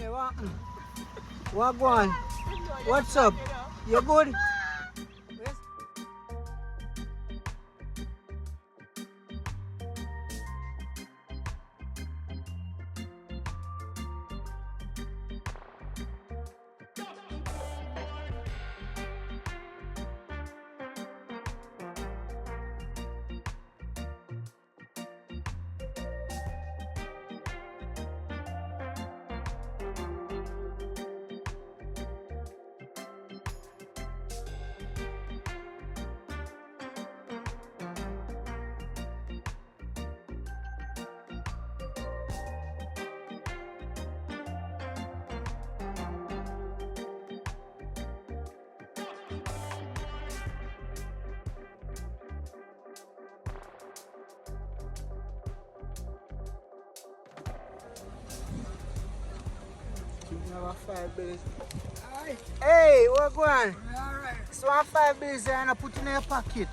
Hey, what going? What's up? You good? Yes. Never 5 bills. Hey, what going? Alright. So 5 bills and I put in your pocket.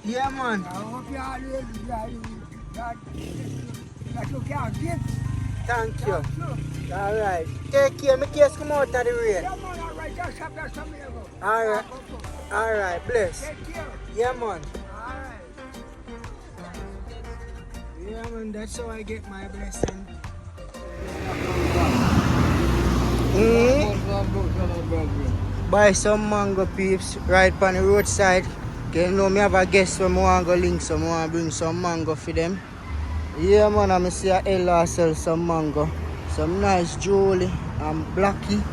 Yeah, man. I hope you all live that you can get. Thank you. All right. Take care. My case come out of the rain. Yeah, man, alright. Just have that some here. All right. All right. Bless. Take care. Yeah, man. Alright. Yeah, man. That's how I get my blessing. Buy some mango peeps right on the roadside. You know me have a guest when I want to go link, so I want to bring some mango for them. Yeah, man, I see a Ella sell some mango. Some nice Julie and Blackie.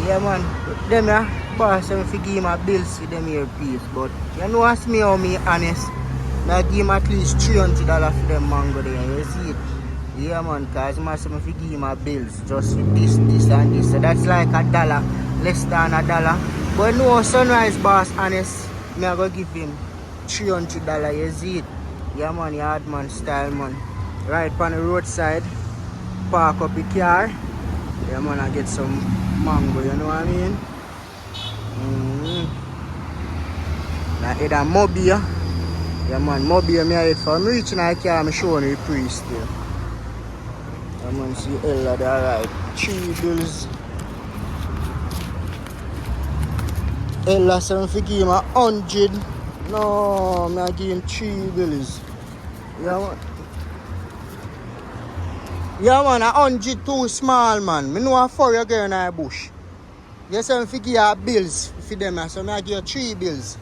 Yeah, man. Them yeah, boss, I give him a bills for them here peeps. But you know, ask me how me honest. I give him at least $300 for them mango there. You see it? Yeah, man, because I give him a bills just with this, and this. So that's like $1, less than $1. But no, Sunrise boss, honest, me I go give him $300. You see it? Yeah, man, yard man style, man. Right on the roadside, park up the car. Yeah, man, I get some mango, you know what I mean? Like either Mobile. Yeah, man, Mobile, me I eat for me reaching the car, I'm showing you the priest there. Yeah, man, see Ella there, right? 3 bills. Ella said if you give him 100. No, me I give him 3 bills. Yeah, man. Yeah, man, 100 too small, man. Me know a 4 you get in the bush. You say if you give you bills for them, so me I give you 3 bills.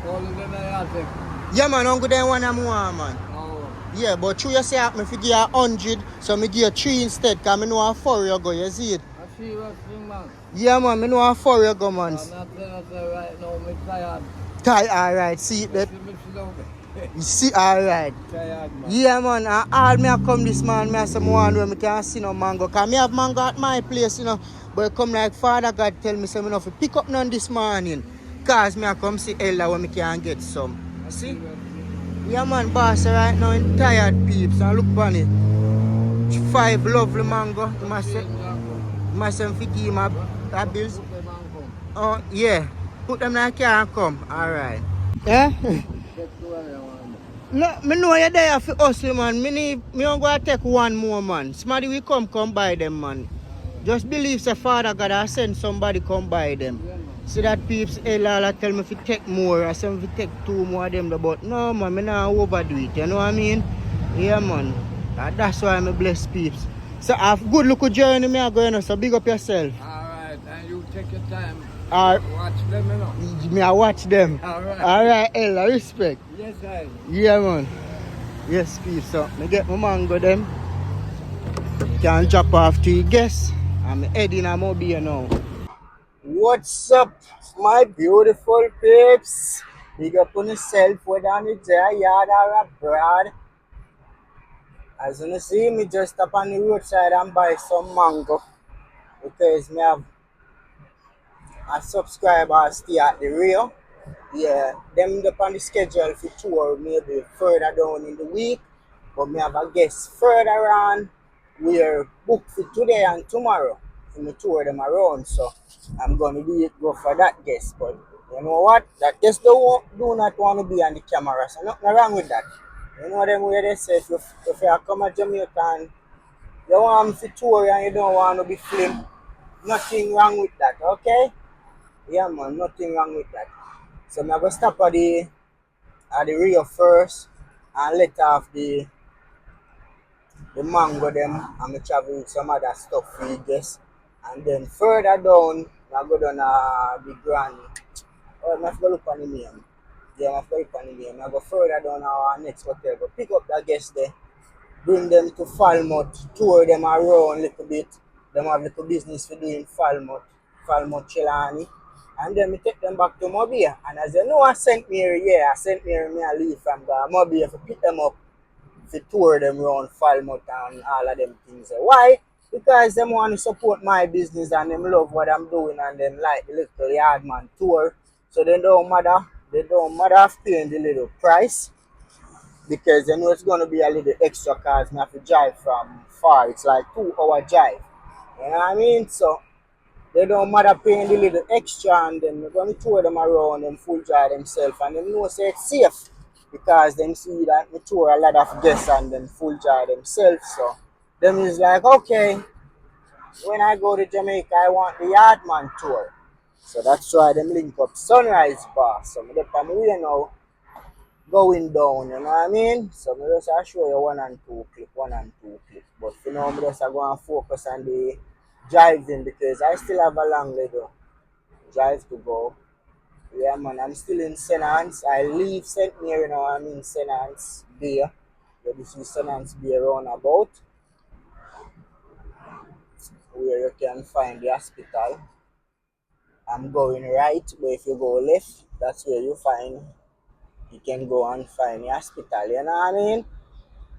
All of them I take. Yeah, man, I'm good then one more, man. Oh. Yeah, but you say me if you give you 100, so me give you 3 instead, because me know a 4 you go, you see it? I see what thing, man. Yeah, man, me know a 4 you go, man. I'm not saying right now, I'm tired. Tired, alright, see it, that. You see, alright. Tired, man. Yeah, man, and all me I come this man, me I say one where me can see no mango. Because me have mango at my place, you know. But it come like Father God tell me, say me not to pick up none this morning. Because me I come see Ella where me can get some. See? Yeah, man, boss, right now in tired peeps. And look on it. 5 lovely mango. You must say, give him a bills. Oh, yeah. Put them in the car and come. Alright. Yeah? No, me know you're there for hustle, man. Me don't go to take one more, man. Somebody will come buy them, man. Just believe the Father God I send somebody come buy them. See that peeps Ella tell me if you take more, I say if you take 2 more of them, but no, man, me not overdo it, you know what I mean? Yeah, man. That's why I'm bless peeps. So have good look journey me I go, you know, so big up yourself. Alright, and you take your time. Alright. Watch them, you know. Me I watch them. Alright. Alright, Ella, respect. Yes, I. Yeah, man. Yes, peeps. So me get my mango them. Can drop off to your guests. I'm heading a mobile now. What's up, my beautiful peeps? Big up on yourself, whether on the yard or abroad. As you see, me just up on the roadside and buy some mango. Because me have a subscriber stay at the rear. Yeah, them up on the schedule for tour maybe further down in the week. But me have a guest further on. We're booked for today and tomorrow. For me tour them around. So I'm gonna go for that guest. But you know what? That guest do not want to be on the camera. So nothing wrong with that. You know them way they say if you come to Jamaica and you want to tour and you don't want to be filmed, nothing wrong with that, okay? Yeah man, nothing wrong with that. So I'm gonna stop at the Rio first and let off the mango them and me travel with some other stuff for you guys. And then further down, I go down the Grand. Oh, I have to look on the name. Yeah, I have to look on the name. I go further down our next hotel, go pick up the guests there, bring them to Falmouth, tour them around a little bit. Them have little business to do in Falmouth, Trelawny. And then we take them back to Mobile. And as you know, I sent Mary me a leave from Mobile to pick them up to tour them around Falmouth and all of them things. Why? Because them want to support my business and them love what I'm doing and them like the little yardman tour. So they don't matter of paying the little price because they know it's gonna be a little extra cause I have to drive from far. It's like 2 hour drive. You know what I mean? So they don't matter paying the little extra and then we're gonna tour them around and full drive themselves and them know say it's safe because them see that we tour a lot of guests and then full drive themselves. So them is like okay, when I go to Jamaica I want the Yardman tour. So that's why them link up Sunrise Bar. So me dey on my way now going down, you know what I mean? So me just show you one and two clip. But for now, I'm just going to focus on the driving because I still have a long little drive to go. Yeah, man, I'm still in St. Anne's. I leave St. Mary now, I'm in St. Anne's Bay. Yeah, this is St. Anne's Bay roundabout where you can find the hospital. I'm going right, but if you go left, that's where you can go and find the hospital, you know what I mean?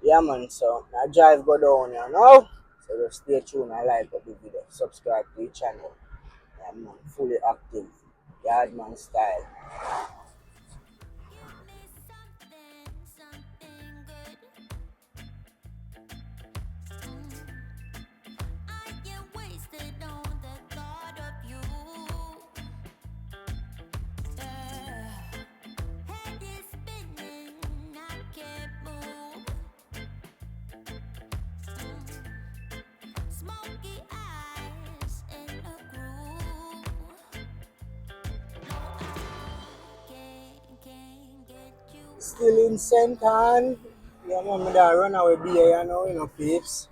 Yeah man, so I drive go down here now. So just stay tuned and like up the video. Subscribe to the channel. Yeah man, fully active. Yardman style. Give me something good. I get wasted on the thought of you. Head is spinning, I can't move. Smoky eyes in a groove. No, I can't get you. Still in St. Anne. Yeah man, me da run away be here now, peeps.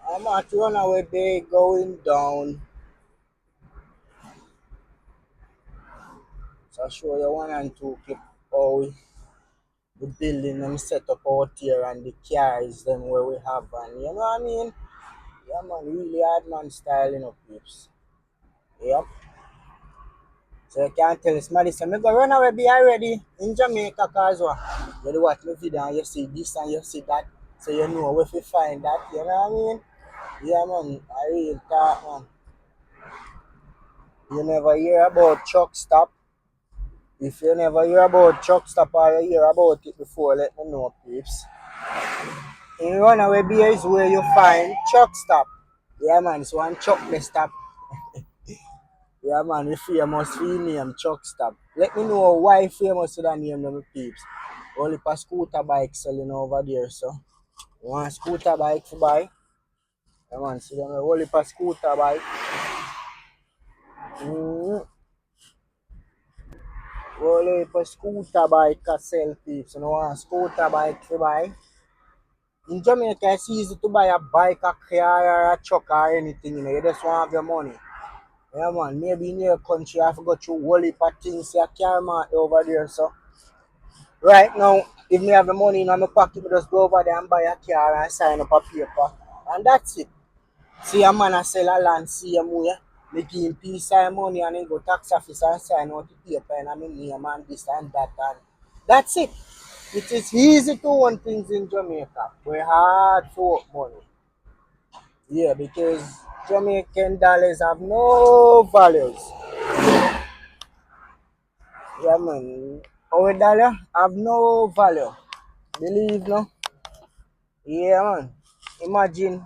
I'm at Runaway Bay going down. So I'll show you one and two clip how the building them set up out here and the cars them where we have and you know what I mean? Yeah man, really hard man style, peeps. Yep. So you can't tell somebody say, me go run away be already in Jamaica cause what? You do watch my video and you see this and you see that. So you know where to find that, you know what I mean? Yeah man, I real talk man. You never hear about truck stop. If you never hear about truck stop or you hear about it before, let me know peeps. In Runaway Bay is where you find truck stop. Yeah man, it's one truck they stop. Yeah man, we famous for your name truck stop. Let me know why famous to that name them peeps. Only for scooter bike selling over there, so. You want a scooter bike to buy? Yeah man, see them only for scooter bike. Mm-hmm. Only for scooter bike to sell peeps. You know want a scooter bike to buy? In Jamaica it's easy to buy a bike, a car, or a truck or anything, you just want to have your money. Yeah man, maybe in your country I have to go through whole heap of things you can't mark over there, so. Right now, if me have the money in my pocket, me just go over there and buy a car and sign up a paper. And that's it. See a man a sell a land, see him where, me give him piece of money and then go tax office and sign out the paper and I mean name and this and that and that's it. It is easy to own things in Jamaica. We're hard to work money. Yeah, because Jamaican dollars have no values. Yeah man. Our dollar have no value. Believe no? Yeah, man. Imagine,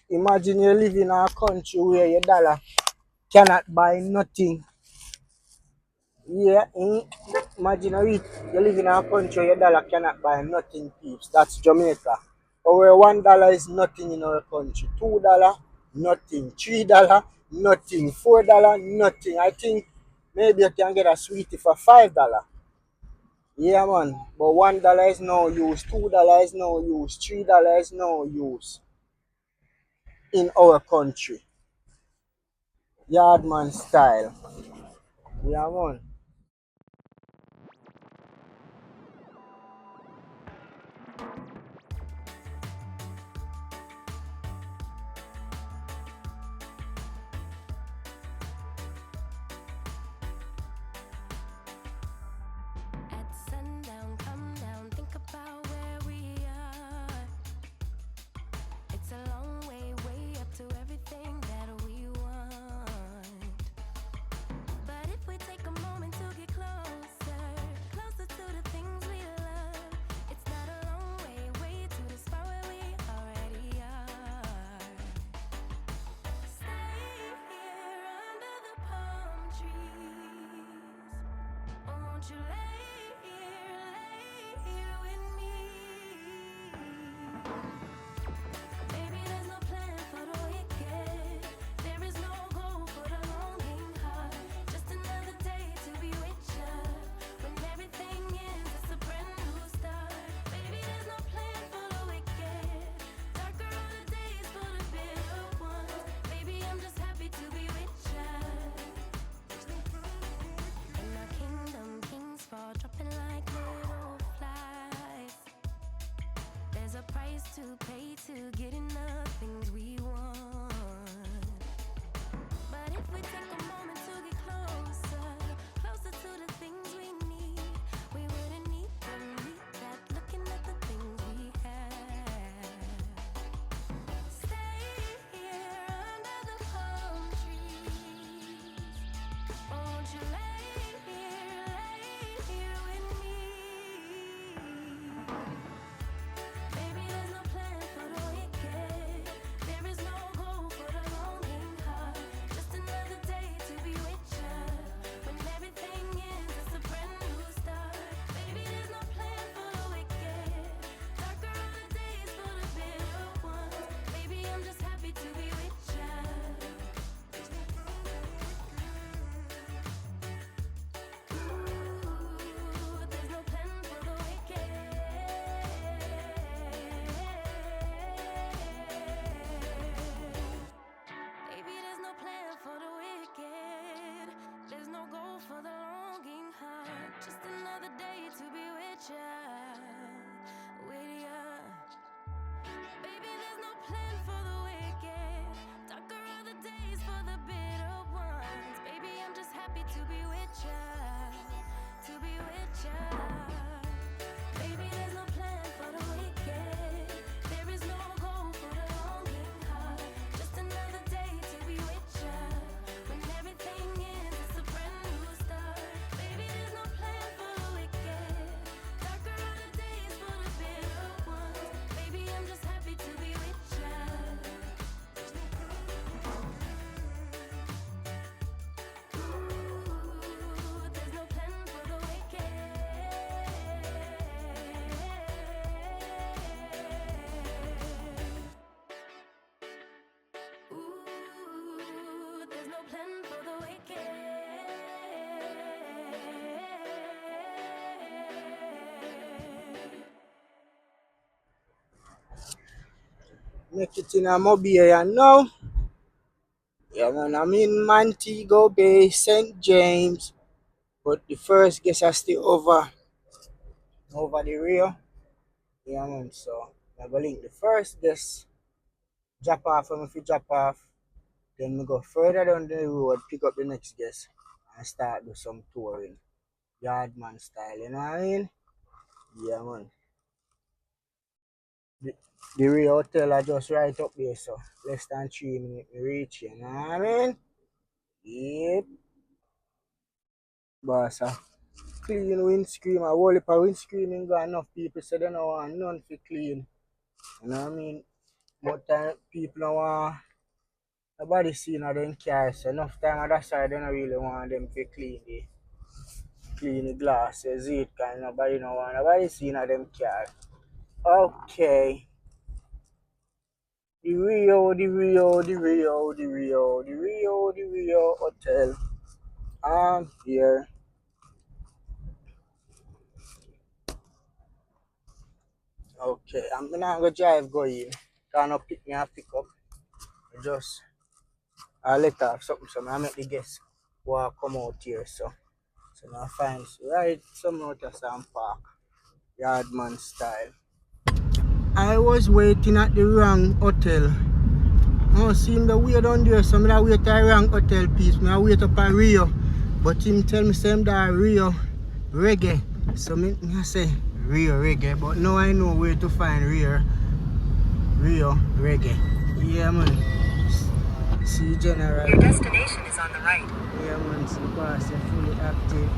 imagine you live in a country where your dollar cannot buy nothing. Yeah, imagine you live in a country your dollar cannot buy nothing peeps. That's Jamaica. But where $1 is nothing in our country. $2, nothing. $3, nothing. $4, nothing. I think maybe you can get a sweetie for $5. Yeah man. But $1 is no use, $2 is no use, $3 is no use in our country. Yardman style. Yeah man. At sundown, come down, think about where we are. It's a long way, way up to everything that we want. But if we take a moment to get closer, closer to the things we love, it's not a long way, way to the spot where we already are. Stay here under the palm trees. Oh, won't you lay here with me? Baby, there's no plan for the wicked. There is no goal for the longing heart. Just another day to be with ya. When everything ends, it's a brand new start. Baby, there's no plan for the wicked. Darker are the days for the bitter ones. Baby, I'm just happy to be with ya. In our kingdom, kings fall dropping like little flies. There's a price to pay to getting the things we want. But if we take a moment to get closer, closer to the things we need, we wouldn't need them, need that, looking at the things we have. Stay here under the palm trees. Won't you lay here with me? Baby, there's no plan for the wicked. There is no goal for the longing heart. Just another day to be with ya. When everything ends, it's a brand new start. Baby, there's no plan for the wicked. Darker are the days for the bitter ones. Baby, I'm just happy to be with ya. Ooh, there's no plan for the wicked. Baby, there's no plan for the wicked. There's no goal for the longing heart. Just another day to be with ya. With ya. Baby, there's no plan for the wicked. Darker are the days for the bitter ones. Baby, I'm just happy to be with ya. To be with ya. Baby, there's no plan for the wicked. There is no goal for the longing heart. Just another day to be with ya. When everything ends, it's a brand new start. Baby, there's no plan for the wicked. Darker are the days for the bitter ones. Baby, I'm just happy to be with ya. Ooh, there's no plan for the wicked. Ooh, there's no plan for the wicked. Make it in a mobile now. Yeah man, I'm in Montego Bay, St. James. But the first guest are still over the rail. Yeah man, so I go link the first guest, drop off from if you drop off. Then we go further down the road, pick up the next guest and start do some touring. Yardman style, you know what I mean? Yeah man. The, the real hotel are just right up there, so less than 3 minutes we reach, you know what I mean? Yep. Boss, clean windscreen, a whole heap of windscreen ain't got enough people say they don't want none for clean. You know what I mean? But people don't want nobody seeing of them cars, so enough time on that side they don't really want them to clean it. Clean the glass, you see it, cause nobody no want nobody seeing them car. Okay. The Rio, the Rio, the Rio, the Rio, the Rio, the Rio Hotel. I'm here. Okay, I'm gonna go drive go in. Gonna pick me and pick up. Just I let off something so I make the guests walk come out here so I find right some out of some park. Yardman style. I was waiting at the wrong hotel. Oh, seem the way down there, so I wait at the wrong hotel piece. I wait up at Rio. But him tell me same that Rio reggae. So I say Rio reggae. But now I know where to find Rio reggae. Yeah man. See general. Your destination is on the right. Yeah man, see boss fully active.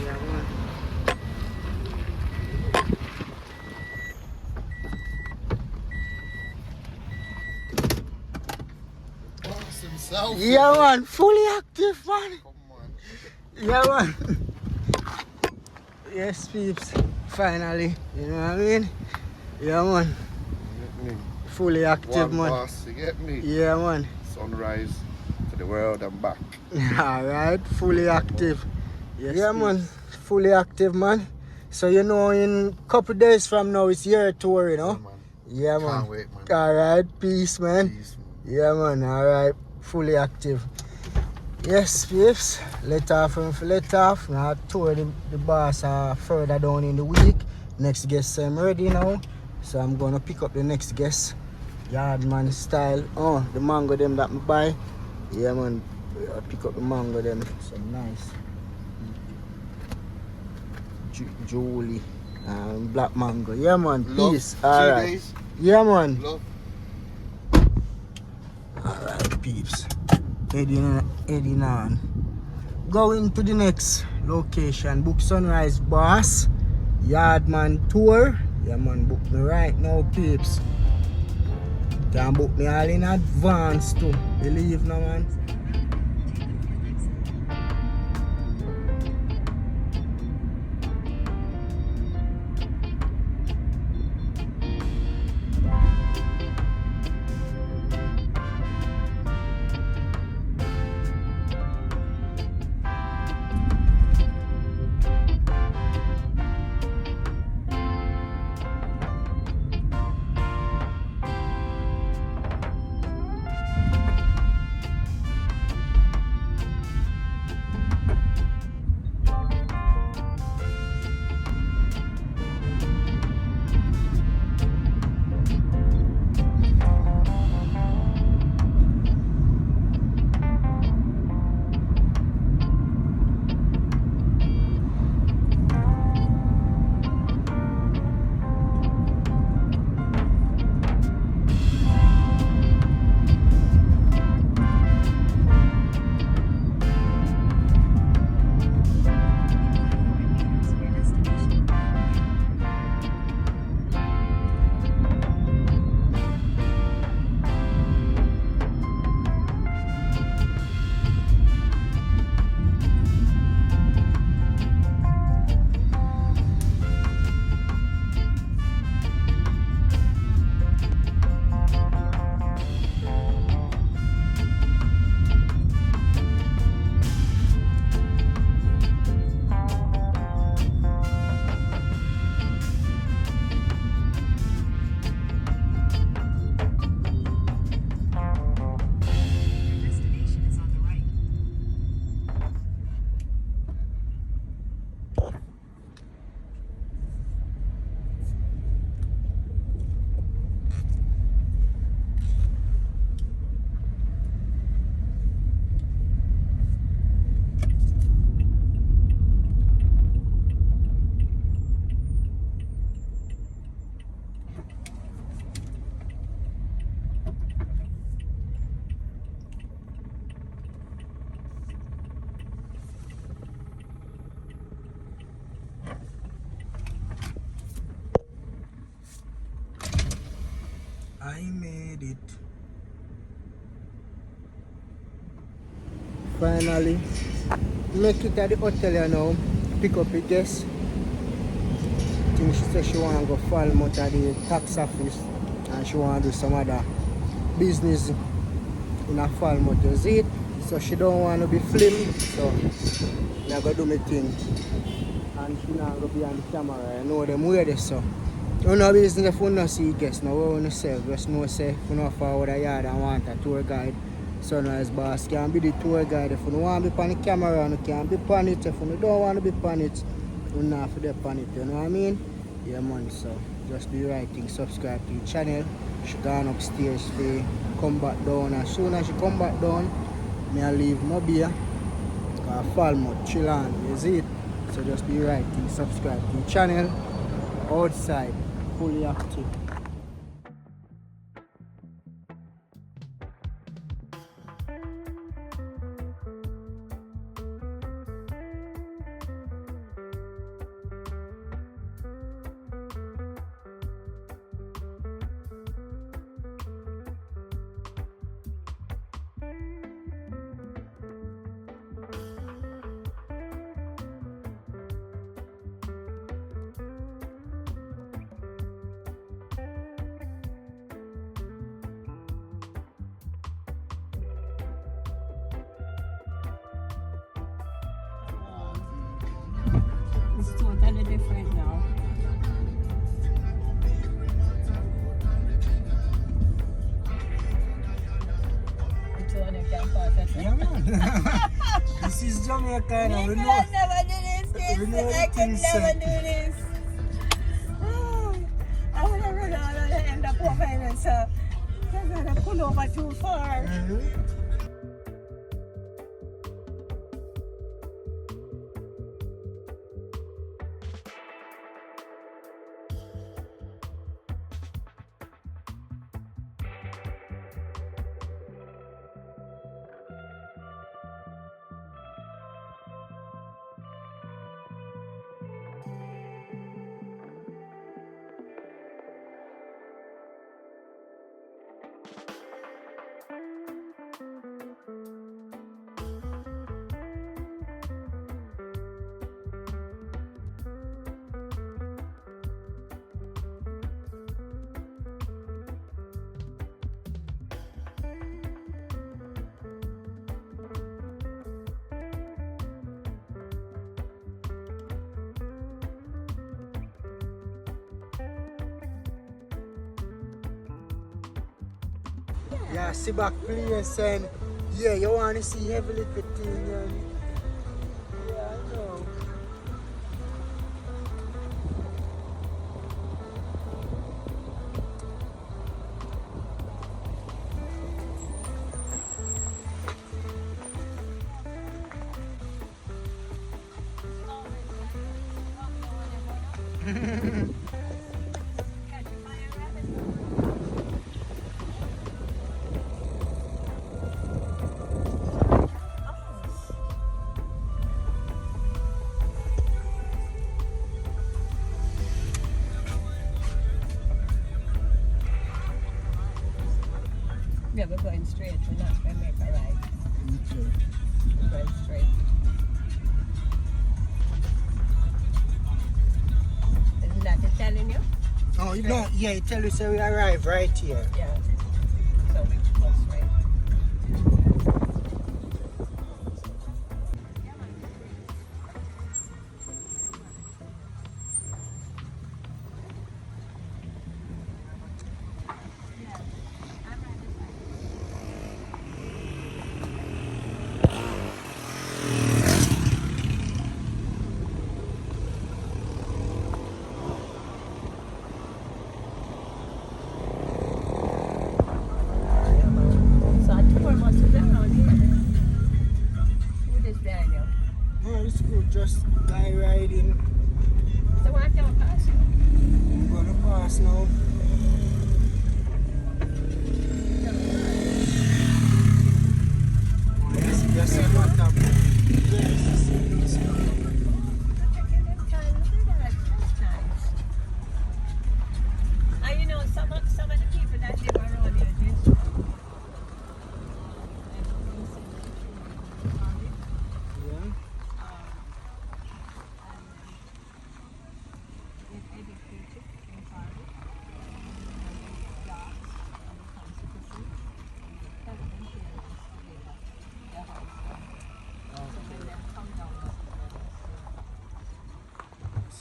Yeah man. Boss himself. Yeah man, fully active man. Come on. Yeah man. Yes peeps, finally, you know what I mean? Yeah man, You get me? fully active One man. boss, you get me? Yeah man. Sunrise to the world and back. Alright, fully active. Yes, yeah man, fully active man. So you know in couple days from now it's your tour, you know? Yeah man. Can't wait, man. Alright, peace man. Peace, man. Yeah man, alright, fully active. Yes, peeps, let off. Now tour the boss further down in the week. Next guest I'm ready now. So I'm gonna pick up the next guest. Yardman style. Oh, the mango them that me buy. Yeah man, I pick up the mango them. So nice. Julie. Black mango. Yeah man, Love. peace. 2 Alright. days. Yeah man. Love. Alright peeps. Heading on. Going to the next location. Book Sunrise Boss. Yardman tour. Yeah man, book me right now peeps. Can book me all in advance too. Believe no man. I made it. finally make it at the hotel you know, pick up a guest. I think she said she want to go Falmouth at the tax office and she want to do some other business in a Falmouth, you see it? So she don't want to be filmed, so I'm going to do my thing. And she not going to be on the camera, you know them way there, so. You know business if you not see guests, now what you say, just know say if you not forward a yard and want a tour guide, Sunrise Boss can be the tour guide. If you don't want to be on the camera, you can be on it. If you don't want to be on it, you not have to be on it, you know what I mean? Yeah man, so just do the right thing, subscribe to the channel. She gone upstairs to come back down. As soon as she come back down, me I leave my beer. Cause Falmouth, Trelawny, you see it? So just do the right thing, subscribe to the channel. Outside, fully active. It's totally different now. It's on a campus. Yeah, man. This is Jamaica now. We I know. never do this. We know I the could things, never do this. I would have run out and end up over here, so I'm going to pull over too far. Yeah, see back place and yeah, you want to see every little thing and yeah, I know. Yeah, we're going straight. We're not going to make a right. We're going straight. Isn't that it telling you? Oh, you know, yeah, it tell you say we arrive right here. Yeah. So we go straight. So I took must have been around here. Who is Daniel? No, it's good, just guy riding. So why can't I pass you? I'm gonna pass now. Yes, yes, what up? Yes, yes, yes. You know, some of the people that live around here,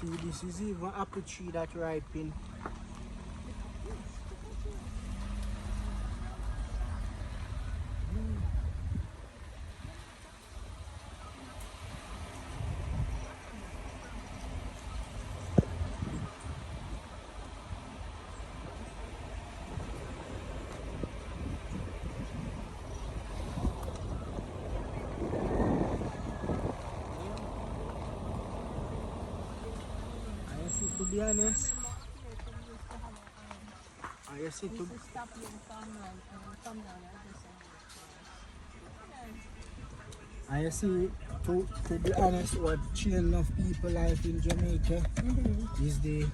See, this is even apple tree that ripen. To be honest, I see to Stop you and come down and I see to be honest, what changed enough people life in Jamaica is the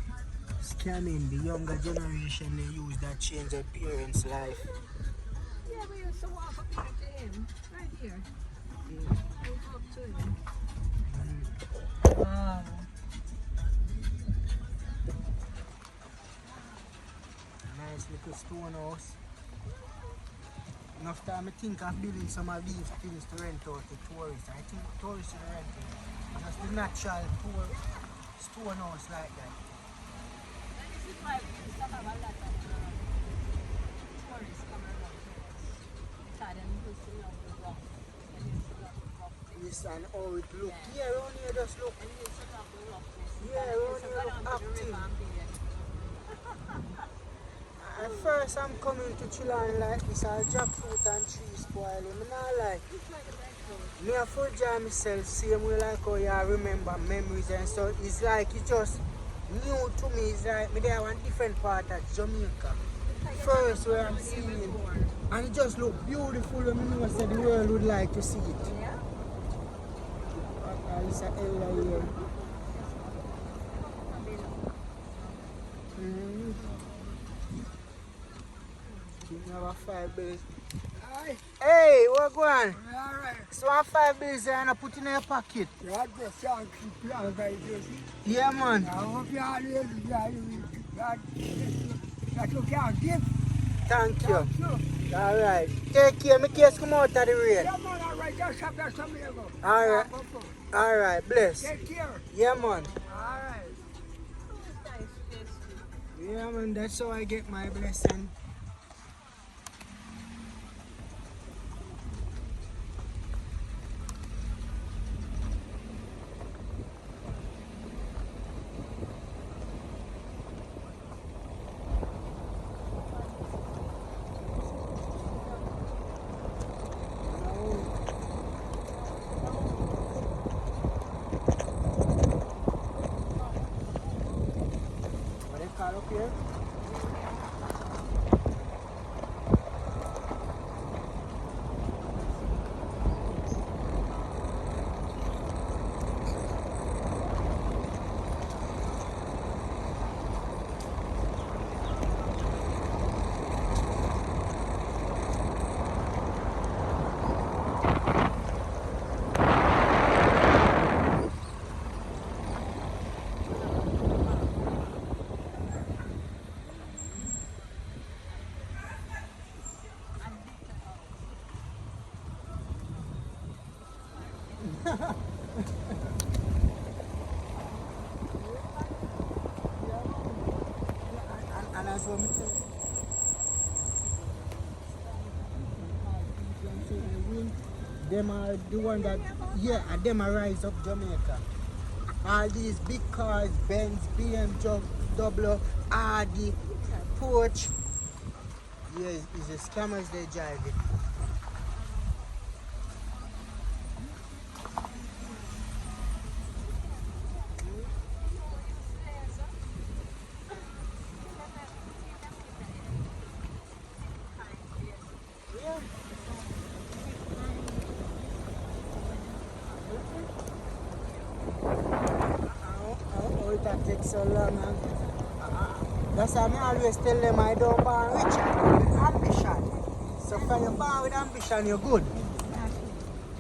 scamming. The younger generation they use that change their parents' life. Yeah, we used to walk up here to him, right here. We go up to him. Wow. Nice little stone house. Enough time I think of building some of these things to rent out to tourists. I think tourists should rent it. Just the natural poor stone house like that. And this is why we used to have a lot of tourists coming around to us. Because them used to love the rock. They used to love the rock things. Yes, and how it look. Yeah, around here just look. And they used to love the rockness. Yeah, They used to around go here down look to the river active. and be there. At first I'm coming to Trelawny like this, I'll jackfruit and trees spoiling. I not like. It's like a nice road. Me a full jam myself, same way like how you remember memories and so it's like it's just new to me. It's like me there one different part of Jamaica. First where I'm seeing it. And it just look beautiful when me know say the world would like to see it. Yeah? It's a area here. Mm-hmm. You have a 5 bills. Hey, what going on? Alright. So I 5 bills and I put in your pocket. God bless you and keep you all very busy. Yeah man. I hope you always God that you can give. Thank you. Thank you. Alright. Take care. My case come out of the rain. Yeah, man, alright. Just have that some here. Alright. Alright. Bless. Take care. Yeah man. Alright. Nice place. Yeah man. That's how I get my blessing. What they call up here? And as well, me tell you, them are the one that, yeah, and them are rise up Jamaica. All these big cars, Benz, BMW, Audi, Porsche, yeah, it's the scammers they driving. Yeah. How it takes so long. That's why I always tell them I don't born rich, I born with ambition. So when you're born with ambition, you're good.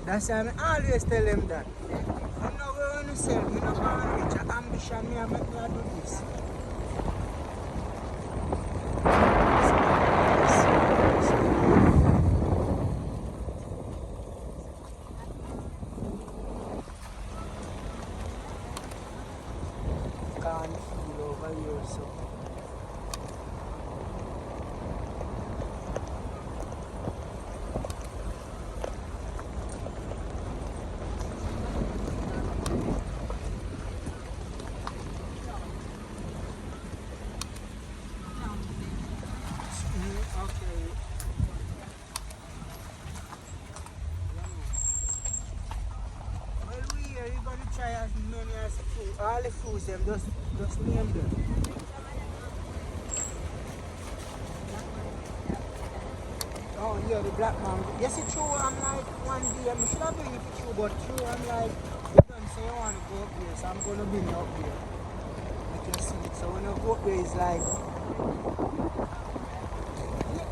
That's why I always tell them that. I'm not going to say, you're not born rich, ambition, me, I make me do this. So. Okay. Well, we gonna try as many as food. All the foods, them just name them. Oh yeah, the black man. Yes, it's true. I'm like one day. I should have been it true, but true. I'm like, you don't say you want to go up there, so I'm gonna bring you up there. You can see it. So when you go up there, it's like,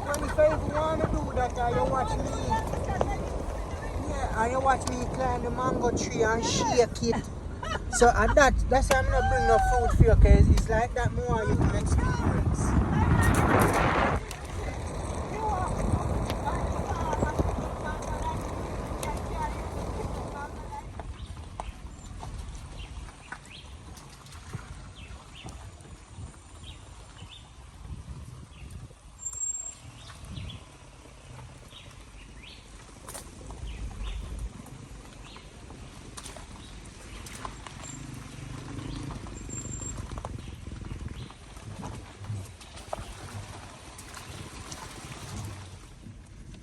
when if I even want to do that, you watch me. Yeah, and you watch me climb the mango tree and shake it. So at that's why I'm not bring no food for you, because it's like that more you can experience.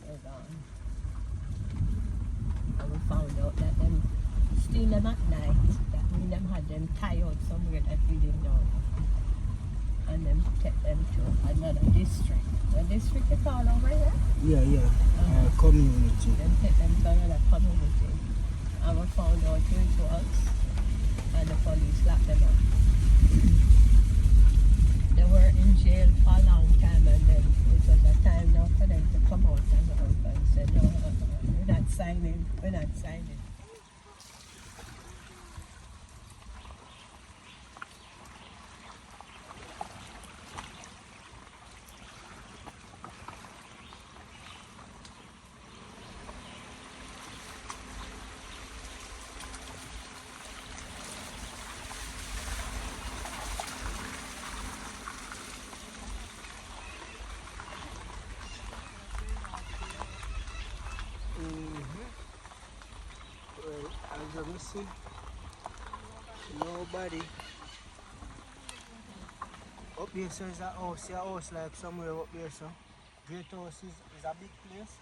Hold on. And we found out that them steal them at night. That means them had them tie out somewhere that we didn't know. And then take them to another district. The district they call over here? Yeah. Community. Then take them to another community. And we found out who it was. And the police locked them up. They were in jail for a long time, and then it was a time now for them to come out and say, no, we're not signing. Well, as you see, nobody. Up there, so is a house like somewhere up there, so. Great House is a big place.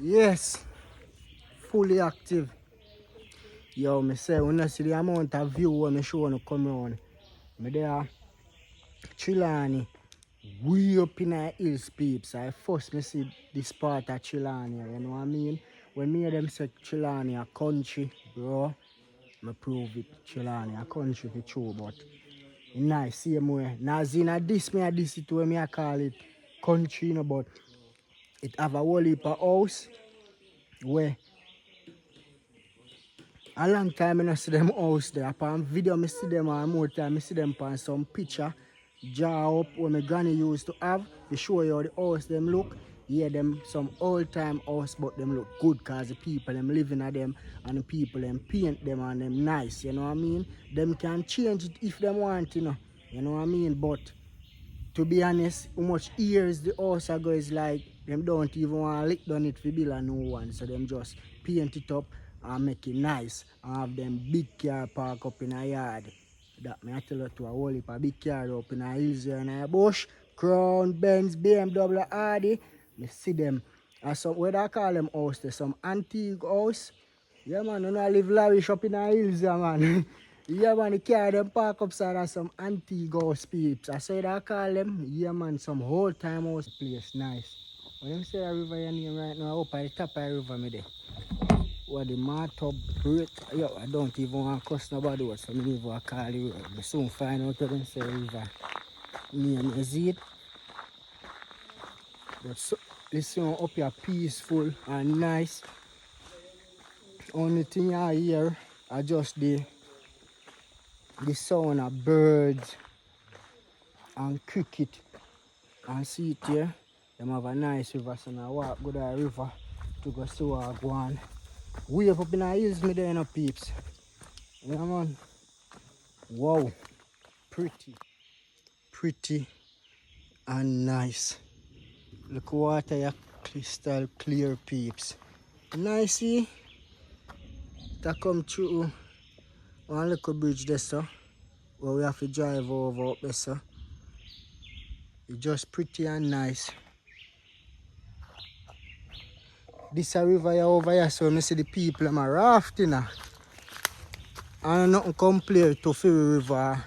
Yes, fully active. Yo, me say, when I see the amount of view when me show when I come around, me there, Trelawny, way up in the hills, peeps. I first me see this part of Trelawny, you know what I mean? When me hear them say Trelawny a country, bro, me prove it. Trelawny a country for true, but it's nice, same way. Now, as in this it where me I call it country, you know, but it have a whole heap of house where a long time I don't see them house there. Upon video I see them, and more time I see them on some picture draw up what my granny used to have to show you how the house them look. Yeah, them some old time house, but them look good because the people them living at them and the people them paint them and them nice, you know what I mean? Them can change it if them want, you know what I mean? But to be honest, how much years the house ago is like, them don't even want to lick down it for build a new one. So them just paint it up and make it nice. And have them big car park up in a yard. That me I tell you to a whole heap of big car up in a hills there in a bush. Crown, Benz, BMW, Audi. Me see them. And some, what I call them house there, some antique house. Yeah man, you know I live lavish up in a hills there man. Yeah man, the car them park upside of some antique house peeps. I say that I call them. Yeah man, some whole time house place, nice. When you say a river your name right now, up at the top of the river me there. what the Martha break. Yo, I don't even want to cuss nobody what, so I even want to call the road. I soon find out what them say river name is it. But so, this one up here peaceful and nice. Only thing I hear are just the sound of birds and cricket. And see it here. Them have a nice river, so I walk go to the river to go see what I go on. Way up in the hills me there, you know, peeps. Yeah, man. Wow. Pretty and nice. Look water here, crystal clear, peeps. Nice, see? That come through one little bridge there, so where we have to drive over up there, so it's just pretty and nice. This a river here over here, so I see the people them are rafting now. And nothing compared to Ferry River,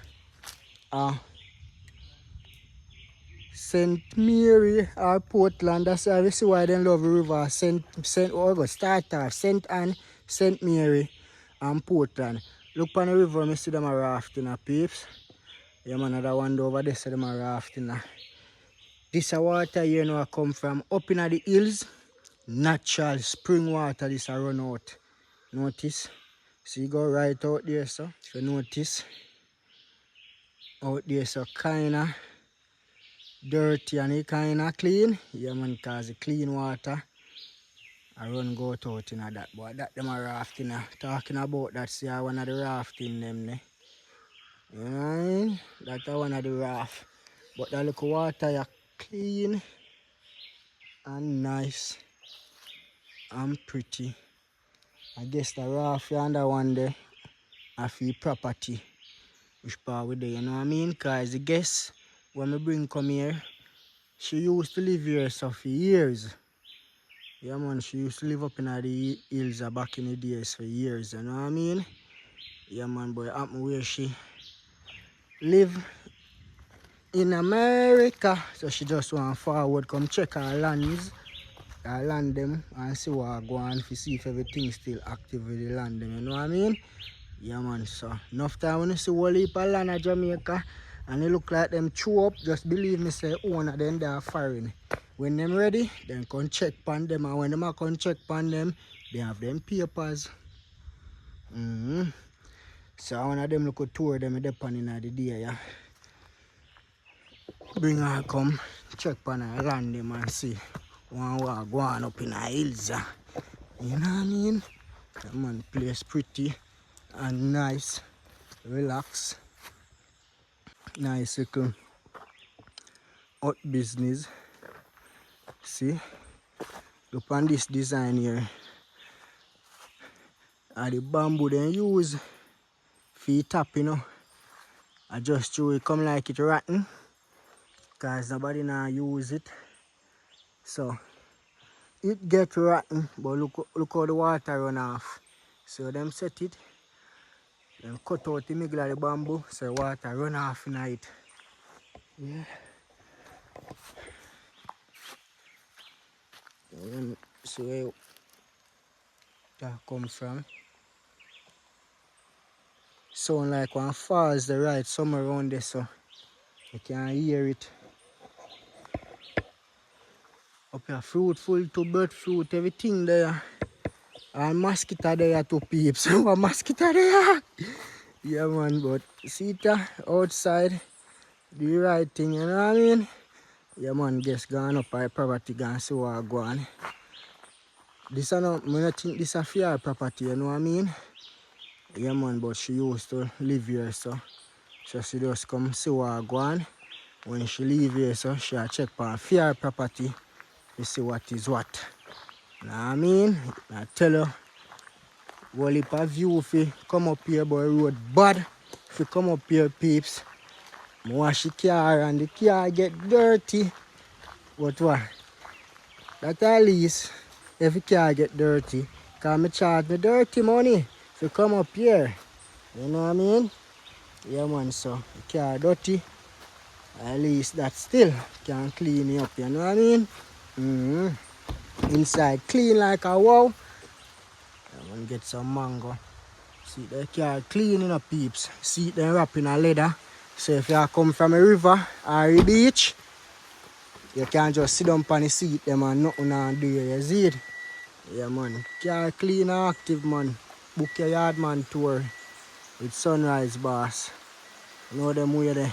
St. Mary or Portland. That's why we see why they love the river. St. Anne, St. Mary and Portland. Look on the river, I see them are rafting, peeps. Yeah, man, another one over there, so them are rafting. This water here now come from up in the hills. Natural spring water, this a run out. Notice. So you go right out there, so if you notice. Out there, so kinda dirty and it kinda clean. Yeah, man, cause the clean water I run go out in that. But that them a rafting. Talking about that, see one of the rafting them. You know what I mean? That's one of the raft. But that little water is clean and nice and pretty. I guess the raft under one there I feel property. Which part with there, you know what I mean? Cause the guest when me bring come here, she used to live here so for years. Yeah, man, she used to live up in the hills back in the days for years, you know what I mean? Yeah, man, but it happened where she live in America, so she just want forward come check her lands, her land them, and see what go on to see if everything still active with the land them, you know what I mean? Yeah, man, so enough time when you see whole heap of land of Jamaica and it look like them chew up, just believe me, say owner them they are foreign. When them ready, then come check on them, and when them come check on them, they have them papers. So one of them look a tour them depend in the day, yeah. Bring her come check on her land them and see one walk go on up in the hills. You know what I mean? The man place pretty and nice. Relax. Nice little hot business. See? Look on this design here. And the bamboo they use for top, you know. I just throw it come like it rotten. Cause nobody now use it. So it get rotten, but look how the water run off. So them set it. Then cut out the middle of the bamboo so the water run off in it. Yeah. So where that come from. Sound like one falls the right somewhere around there, so you can hear it. Up here fruitful to bird fruit, everything there. And mosquito there too, peeps. What mosquito there? Yeah, man, but see it outside, the right thing, you know what I mean? Yeah, man, just gone up our property, gone see what go on. This is not, I don't think this is a fair property, you know what I mean? Yeah, man, but she used to live here, so she just come see what go on. When she leave here, so she check for fair property to see what is what. You know what I mean? I tell her, well, if a view if you come up here by road bad, if you come up here, peeps, I wash the car and the car get dirty. But what? That at least, if the car get dirty, because I charge me dirty money if you come up here. You know what I mean? Yeah, man, so the car dirty, at least that still can clean it up, you know what I mean? Inside clean like a wow. and get some mango. See the car clean in a peeps. See them wrap in a leather. So if you come from a river or a beach, you can just sit down on the seat them and nothing and do you see it? Yeah man. Car clean and active man. Book your yard man tour with Sunrise Boss. You know them way there.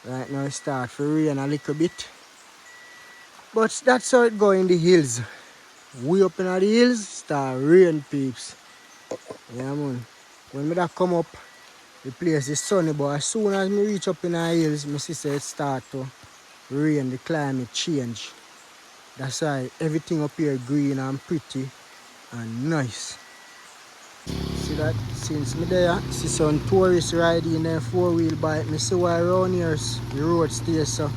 Right now it start to rain a little bit. But that's how it go in the hills. Way up in the hills, start rain peeps. Yeah man. When me that come up, the place is sunny, but as soon as me reach up in the hills, my sister it start to rain, the climate change. That's why everything up here green and pretty and nice. See that since me there, see some tourists riding their 4-wheel bike. Me see why around here the road stays so.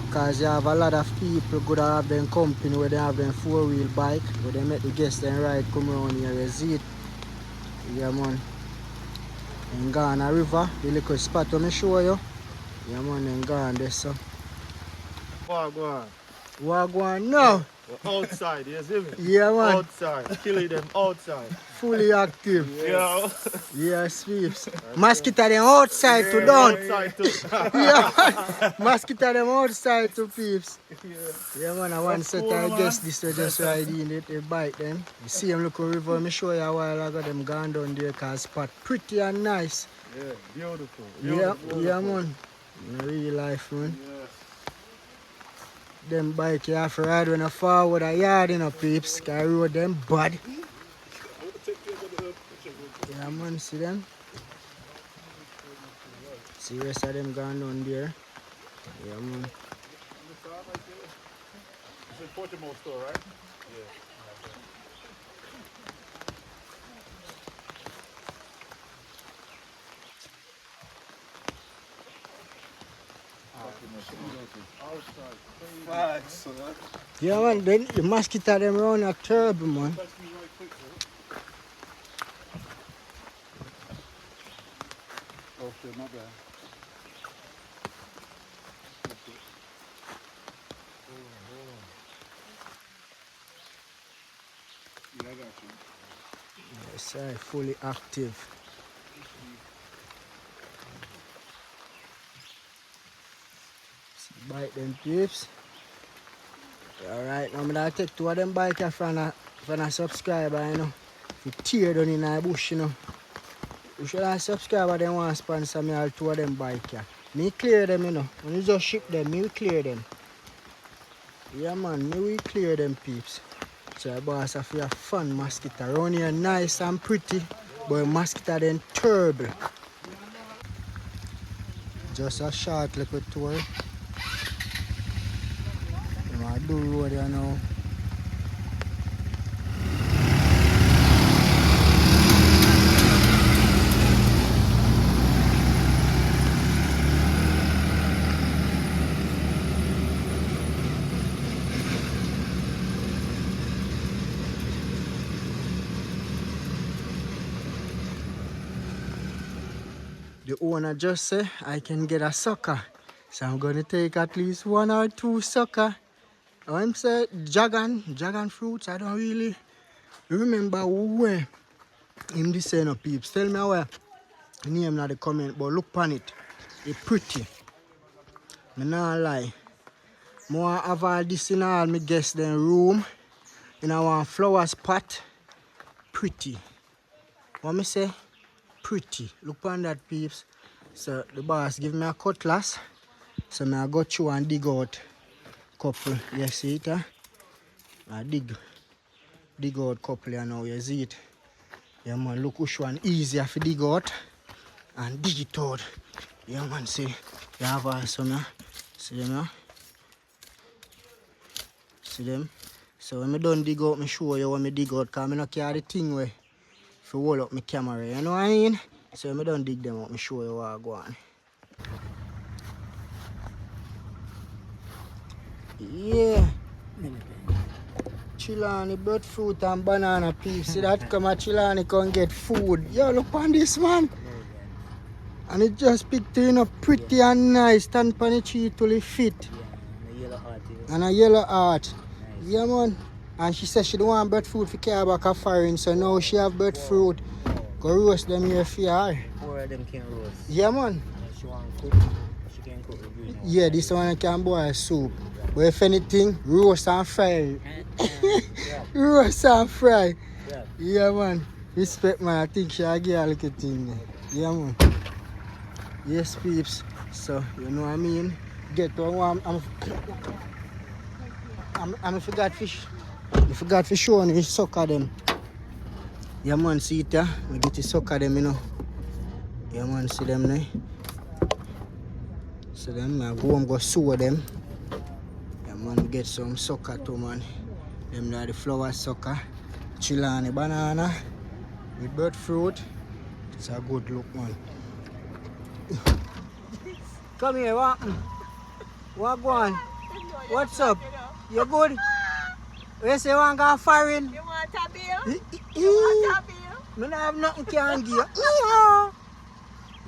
Because you have a lot of people go to have them company where they have them 4-wheel bike, where they make the guests then ride come around here, you see it? Yeah man. And Ghana River, the little spot I show you. Yeah man, and gone there so. Wagwan. Wagwan now. We're outside, you see me? Yeah man. Outside. Killing them outside. Fully active. Yo. Yeah, sweeps. Mosquito them outside to down. Outside too. Yeah, mosquito them outside to peeps. Yeah. Yeah man, I want set I guess this was just riding the bike then. You see them look river, me show you a while ago them gone down there cause spot pretty and nice. Yeah, beautiful. Yeah man. In real life man. Yeah. Them bike you have to ride when you forward a yard in a peeps, cause I rode them bad. Yeah man, see them? See the rest of them gone down there. Yeah man. This is Portimao store, right? Yeah man, then the mosquito them round are terrible man. Okay, not bad. Yeah, I got you. Yes, I fully active. Bike them peeps. Alright, now I'm gonna take two of them bikes from a subscriber, you know. If you tear down in the bush, you know. You should have subscriber them want to sponsor me all two of them bikes. Yeah. Me clear them, you know. When you just ship them, me will clear them. Yeah man, me will clear them peeps. So boss, if you have fun mosquito around here nice and pretty, but mosquito then terrible. Just a short little tour. I do road here now. The owner just said I can get a sucker. So I'm going to take at least 1 or 2 sucker. I'm say dragon fruits. I don't really remember where him this say no peeps. Tell me where name in the comment, but look on it. It's pretty. Me not lie. More have all this in all me guest them room. In our flower spot. Pretty. What me say? Pretty. Look on that peeps. So the boss give me a cutlass. So I go through and dig out couple. You see it? I dig out couple here now. You see it? Yeah man, look which one easier to dig out and dig it out. Yeah man, see. You have some here. See them here? See them? So when I done dig out, I show you what I dig out because I don't carry the thing where to hold up my camera. You know what I mean? So when I done dig them out, I show you what I go on. Yeah. Trelawny breadfruit and banana peas. See that come at Trelawny can get food. Yo, look on this man. And it just picked you know pretty and nice. Stand on the tree till it fit. Yeah, and a yellow heart. And a yellow heart. Yeah man. And she said she don't want breadfruit for carry back her foreign, so now she have breadfruit. Go roast them here for her. Four of them can roast. Yeah, man. And if she want cook, she can cook with green. Yeah, this one can boil soup. But if anything, roast and fry. Yeah. Roast and fry. Yeah. Yeah, man. Respect, man. I think she'll give a little thing there. Yeah, man. Yes, peeps. So, you know what I mean? Get one. I forgot fish. I forgot fish on you sucker them. Yeah, man. See it, yeah? We get to sucker them, you know. Yeah, man. See them now. So then I go and go sew them. Yeah, man, get some sucker too, man. Them are the flower sucker. Trelawny banana with breadfruit. It's a good look, man. Come here, what? What going? What's up? You good? You say you want to go foreign? You want a bill? You want a bill? I don't have nothing can give you. Yeah.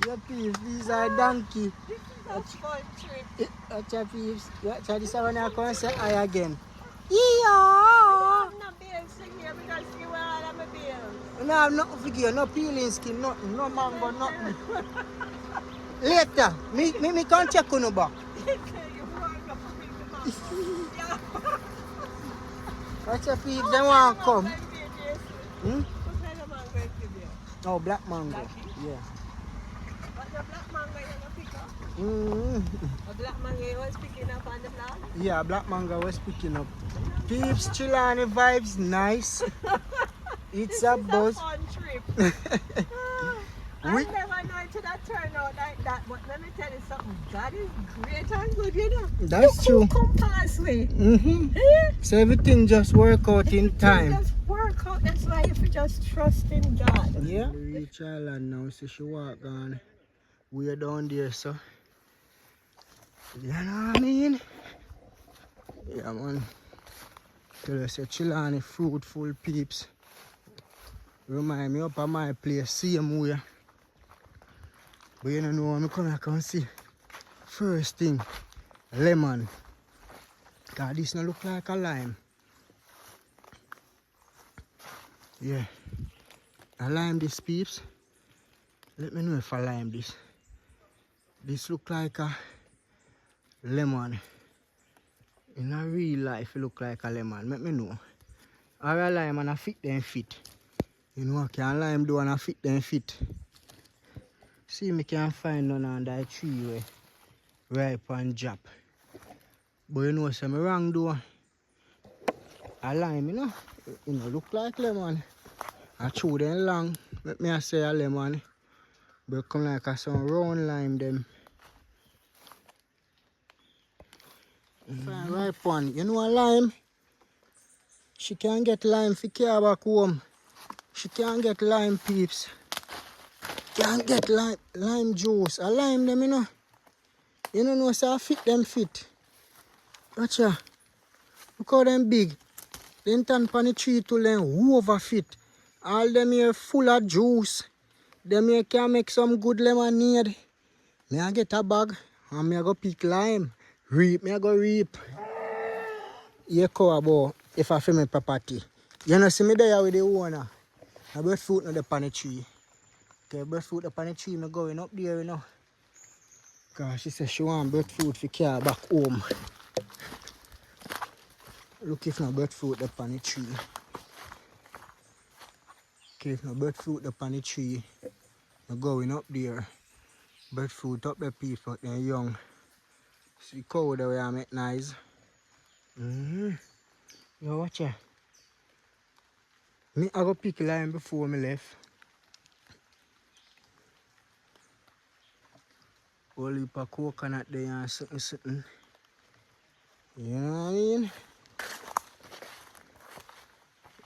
Your peeps, these are donkey. This is a fun trip. Watch your peeps. Watch this one I come say I again. Yeah. I have no bills in here because you want all of my bills. I don't have nothing for you. No peeling skin, nothing. No mango, nothing. Later, me can check on you back. You want to put me in the mouth. Yeah. Watch your peeps, they want to come. What kind of mango is it? Oh, black mango. Blackie? Yeah. But the black mango you want to pick up? The black mango you was picking up on the vlog? Yeah, black mango was picking up. Peeps, Trelawny vibes, nice. It's a buzz. Fun trip. I never know it would have turned out like that, but let me tell you something. God is great and good, you know. That's true. Come past way. So everything just work out in time. Just work out. That's why you should just trust in God. Yeah. We reach island now, so she walk on. We're down there, so. You know what I mean? Yeah, man. Tell us a Trelawny fruitful peeps. Remind me up at my place, same way. But you don't know what I'm coming to see. First thing, lemon. Cause this no look like a lime. Yeah. I lime this, peeps. Let me know if I lime this. This look like a lemon. In a real life, it look like a lemon. Let me know. Or a lime and a fit then fit. You know, I can lime do and a fit then fit. See me can find none on that tree where ripe and drop. But you know, some wrong though. A lime, you know, look like lemon. I chew them long. Let me say a lemon. But come like a some round lime them. Find ripe one. You know a lime? She can get lime for care back home. She can get lime, peeps. Can get lime juice. I lime them, you know. You know, so I fit them fit. Watch ya. Look how them big. Then turn pan the tree to them over fit. All them here full of juice. Them here can make some good lemonade. Me I get a bag and me I go pick lime. Reap, me I go reap. You call about if I feel my property. You know, see me there with the owner. I breadfruit on the pan tree. Okay, breadfruit up on the tree, me going up there, you know. Cause she said she want breadfruit for carry back home. Look if no breadfruit up on the tree. Okay, if no breadfruit up on the tree, me going up there. Breadfruit up the people, they're young. See cow the way I make nice. Yo, watch ya. Me I go pick lime before me left. Whole heap of coconut there and something. You know what I mean?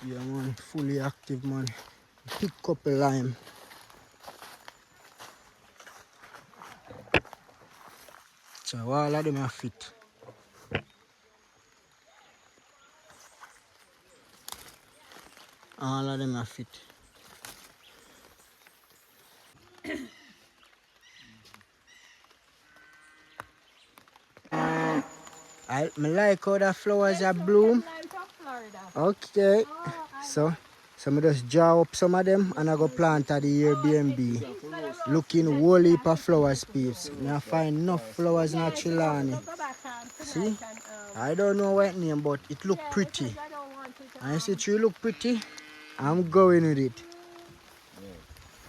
Yeah, man, fully active, man. Pick up a lime. So all of them are fit. All of them are fit. I like how the flowers are bloom. Okay. So I just draw up some of them and I go plant at the Airbnb. Looking whole heap of flowers, peeps. I find enough flowers in Trelawny. See? I don't know what name, but it look pretty. And you see it look pretty? I'm going with it.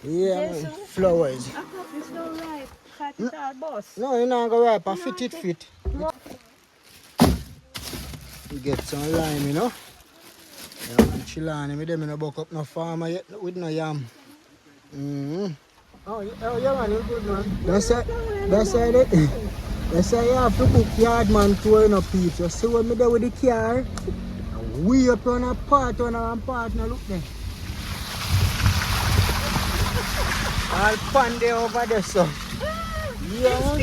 Yeah, man. Flowers. It's not right. Cut it all, boss. No, you're not going to ripe. I fit it fit. You get some lime, you know? Yeah, man, Trelawny, me them in a buck up no farmer yet with no yam. Oh, yeah, man, you good, man. That's it. That's why you have to book yard man tour, you know, Pete. You see when me there with the car, and we up on a part, on our partner, look there. All pan there over there, so. Yeah, man.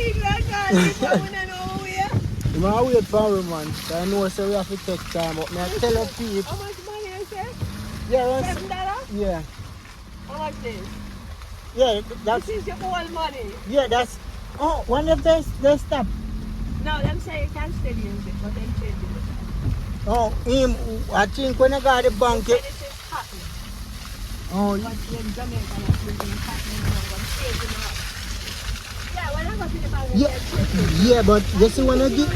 I wait for him, man. So I know so we have to take time, but me I tell you, Pete. How much money is there? Yeah, $7? yeah. How much is? Yeah, that's, This is your whole money. yeah, that's, oh, when if they stop. No, them say you can still use it, but then change it. Oh, him, I think when I got the bank, This is cotton. oh, But in Jamaica, that's using cotton and I'm saving up. Yeah, when I go to the bank, yeah, but you see when I give,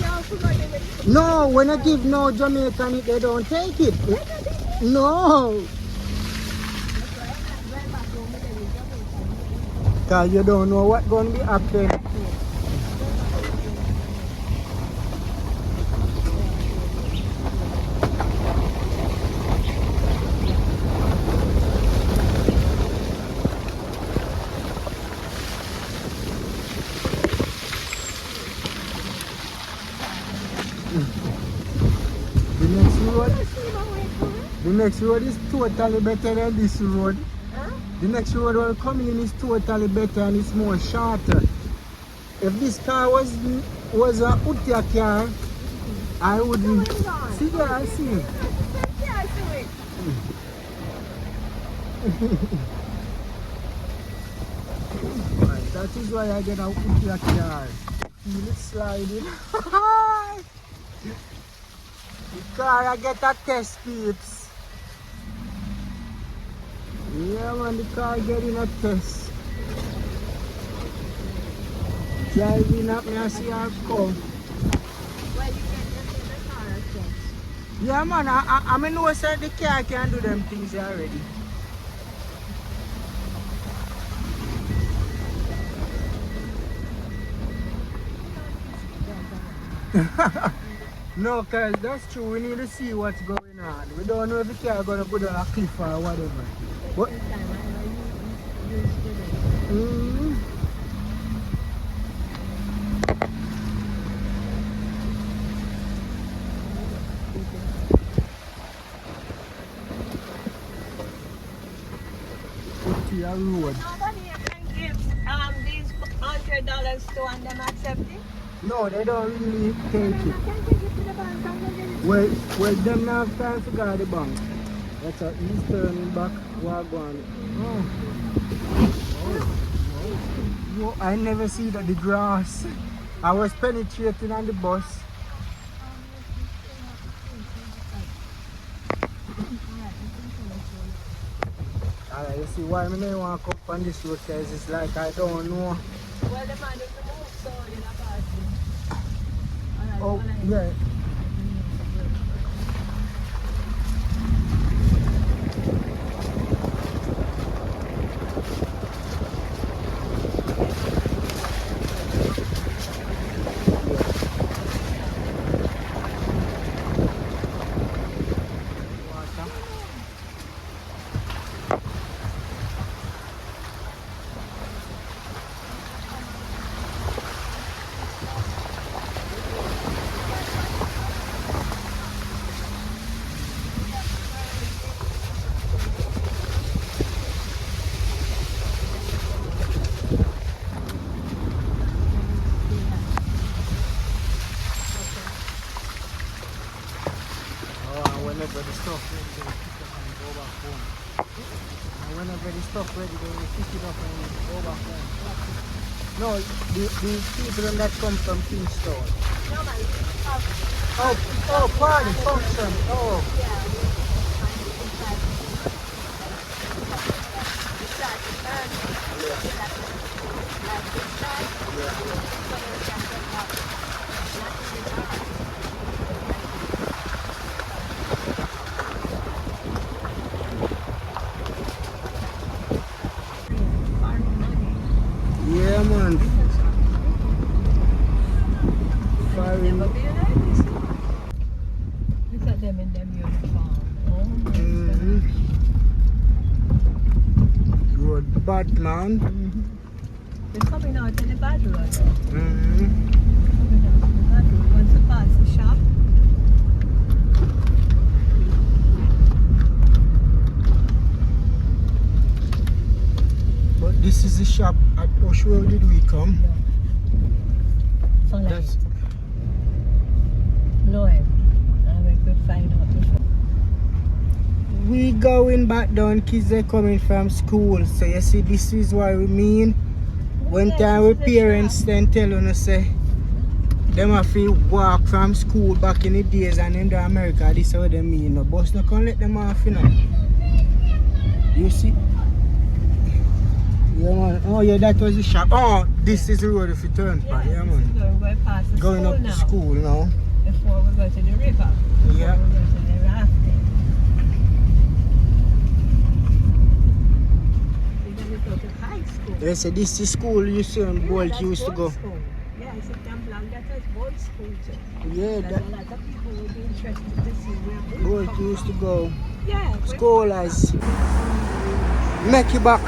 no, when I give no Jamaican, they don't take it. No. Because you don't know what's going to be happening. The next road is totally better than this road. The next road will come in is totally better and it's more shorter. If this car was a Utia car, I wouldn't. See there, I see it. Yeah, I see it. Right, that is why I get a Utia car. Feel it sliding. The car I get a test, peeps. Yeah, man, the car getting a test. Driving up, me I see her come. Well, you get the car test. Yeah, man, I mean, know that the car can do them things already. No, cause that's true. We need to see what's going on. We don't know if the car gonna go down a cliff or whatever. But Utia road. Nobody can give these $100 to and them accept it. No, they don't really take it. I can take it to the bank and get it. Well, them now have time to go to the bank. That's a he's turning back, wagon. Oh, I never see that the grass. I was penetrating on the bus. Alright, you see why I don't want to come on this road because it's like I don't know. Well, the man is the move, so in a party. Oh, yeah. Whenever the stuff ready, they will pick up and go back home. And whenever the stuff ready, they will pick it up and go back home. No, the people that come from Kingston. No, man. Oh, party, function. Oh. Yeah. Batman. We're coming out in the bad road. Mm-hmm. Coming out in the bad road. Once we pass the shop. But this is the shop at which road did we come? Follow That's it. Blow him. And we could find out before. we going back down, kids are coming from school. So you see, this is what we mean. When Yes, time this with is the parents shop. then tell you say them have to walk from school back in the days and in America, this is what they mean. No bus no can let them off, you know. You see? Yeah man. Oh yeah, that was the shop. Oh, this is the road if you turn back, yeah this man. is going past the Going school up now. to school now. Before we go to the river. Before Yeah. we go to the rafting. We're going to go to high school. They say this is school you see on Bolt that's used to boys' go. School. Yeah, it's a Templar. That was boys' school too. Yeah, There's that a lot of people would be interested to see where we Bolt come used to from. go. Yeah. Scholars. Make it back.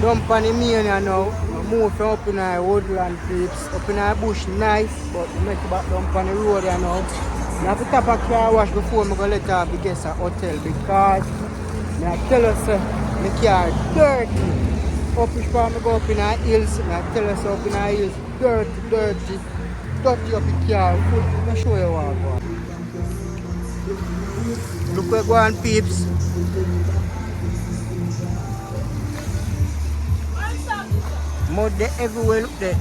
Dump on the main now. I move from up in the woodland peeps. Up in the bush nice, but make it back dump on the road now. I have to tap a car wash before I go let her be guest a hotel because I tell us my car dirty. Up which part I go up in the hills, I tell us up in the hills dirty up the car. I'll show you what I go. Look where go on peeps. Mud there everywhere, look there.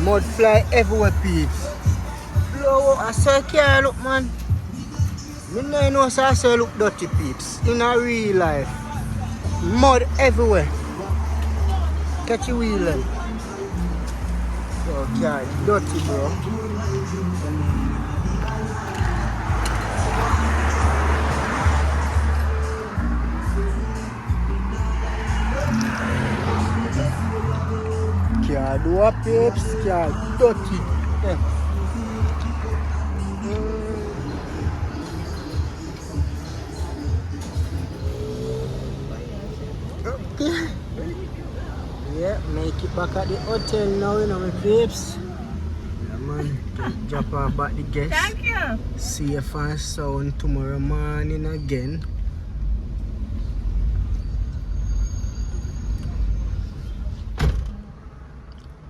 Mud fly everywhere, peeps. Blow, I say, can't look, man. Me no know, so I say, look dirty, peeps. In a real life. Mud everywhere. Catch your wheel, then. Oh, God, dirty, bro. Can't do a peeps, can't dirty. Yeah. Okay. Yeah, make it back at the hotel now, you know, my peeps. Yeah, man, drop off back the guests. Thank you. Safe and sound tomorrow morning again.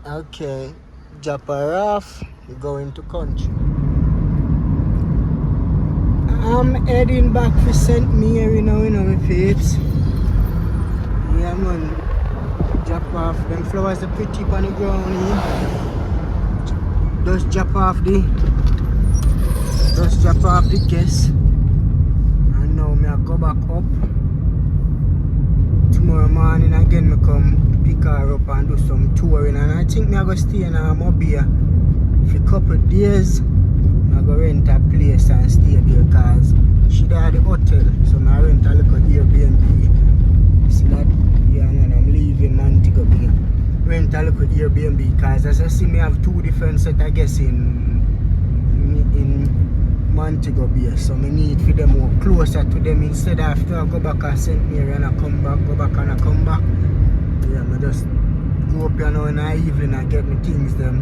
Okay, drop her off, we're going to country. I'm heading back for St. Mary now, you know, my peeps. Yeah, man. Drop off them flowers, are pretty on the ground here. Just drop off the guests. And now I go back up. Tomorrow morning again I come pick her up and do some touring, and I think I go stay in Mobile for a couple of days. I go rent a place and stay there because she there at the hotel, so I rent a little Airbnb. See that? Yeah man, I'm leaving Montego Bay. Rent a little Airbnb because as I see me have two different set I guess in Montego Bay, so I need for them more closer to them instead of after I go back to St. Mary and I come back, go back and I come back. Yeah, I just go up here now in the evening and get my things them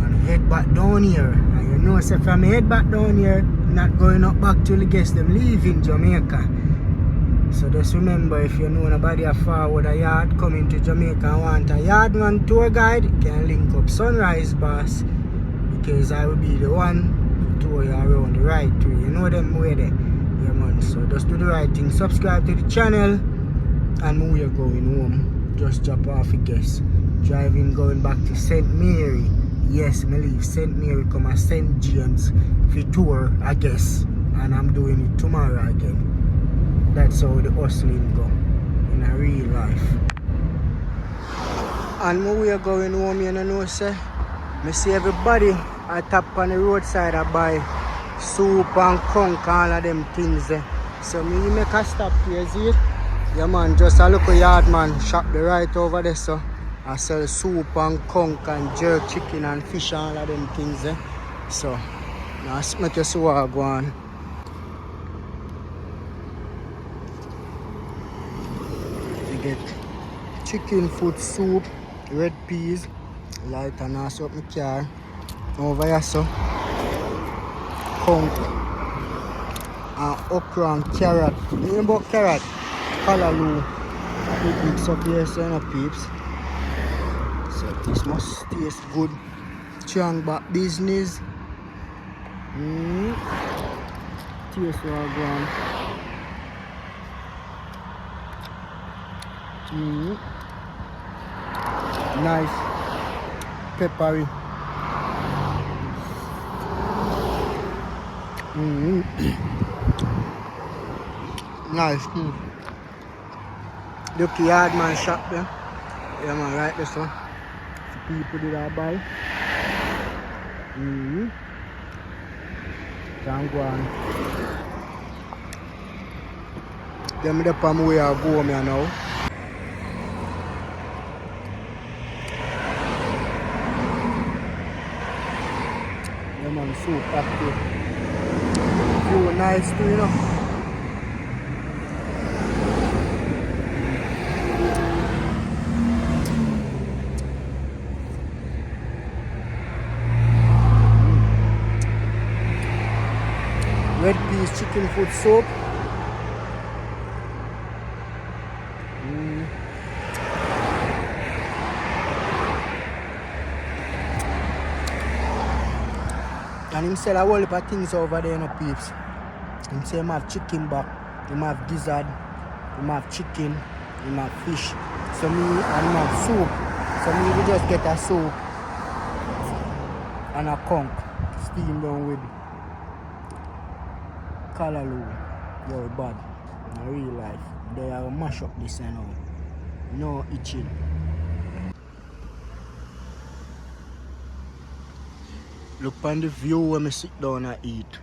and head back down here. And you know, so if I head back down here, not going up back till the guests them leaving Jamaica. So just remember, if you know nobody afar with a yard coming to Jamaica and want a yardman tour guide, you can link up Sunrise Boss because I will be the one to tour you around the right way. You know them way there. Yeah man, so just do the right thing. Subscribe to the channel and we are going home. Just drop off a guess. Driving going back to St. Mary. Yes, I leave St. Mary come at St. James for tour, I guess. And I'm doing it tomorrow again. That's how the hustling go in a real life. And when we are going home, you know, say, I see everybody I tap on the roadside I buy soup and conch, all of them things there. So me make a stop here, see it? Yeah man, just a local yard man shop the right over there, so I sell soup and conch and jerk chicken and fish and all of them things there. So Now make you see what I go on. You get chicken foot soup, red peas, light and also up my car. Over here so conch and okra and carrot. You know about carrot? Callaloo. Big mix up here so you know peeps. So this must taste good. Strong back business. Taste what I go on. Nice. Peppery. Nice. Look the yard man shop there. Yeah man, right this one. People did I buy. Can go on. Them the palm way I go me now. Yeah man, soup active. Feel nice too, you know. Red peas chicken foot soup. And him sell a whole heap of things over there, you know, peeps. Him say him have chicken back, him have gizzard, him have chicken, him have fish. So me, and him have soup. So me we just get a soup and a conch steam down with callaloo. Yo, bad. In real life. They are mash up this and all. No itching. Look on the view when I sit down and eat.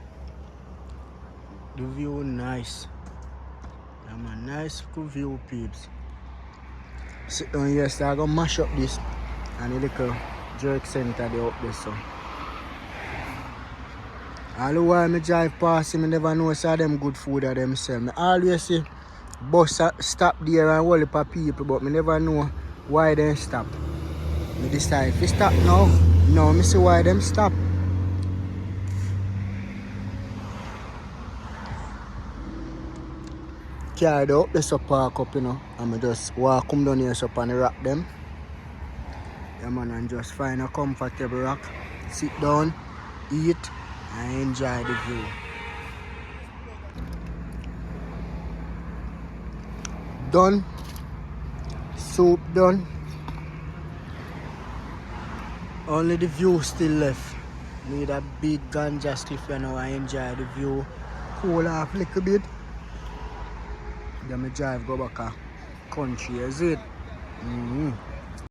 The view nice. I'm a nice good view, peeps. Sit down here, so I'm gonna mash up this and a little jerk center there up there so. All the while I drive past him, I never know say them good food of themselves. I always see bus stop there and whole heap of people, but I never know why they stop. I decide if they stop now, I see why them stop. Carried up, they so park up, you know, and I just walk come down here so and rock them. Yeah man, and just find a comfortable rock, sit down, eat, and enjoy the view. Done. Soup done. Only the view still left. Need a big ganja stiff, you know, I enjoy the view. Cool off a little bit. Then I drive go back a country, is it?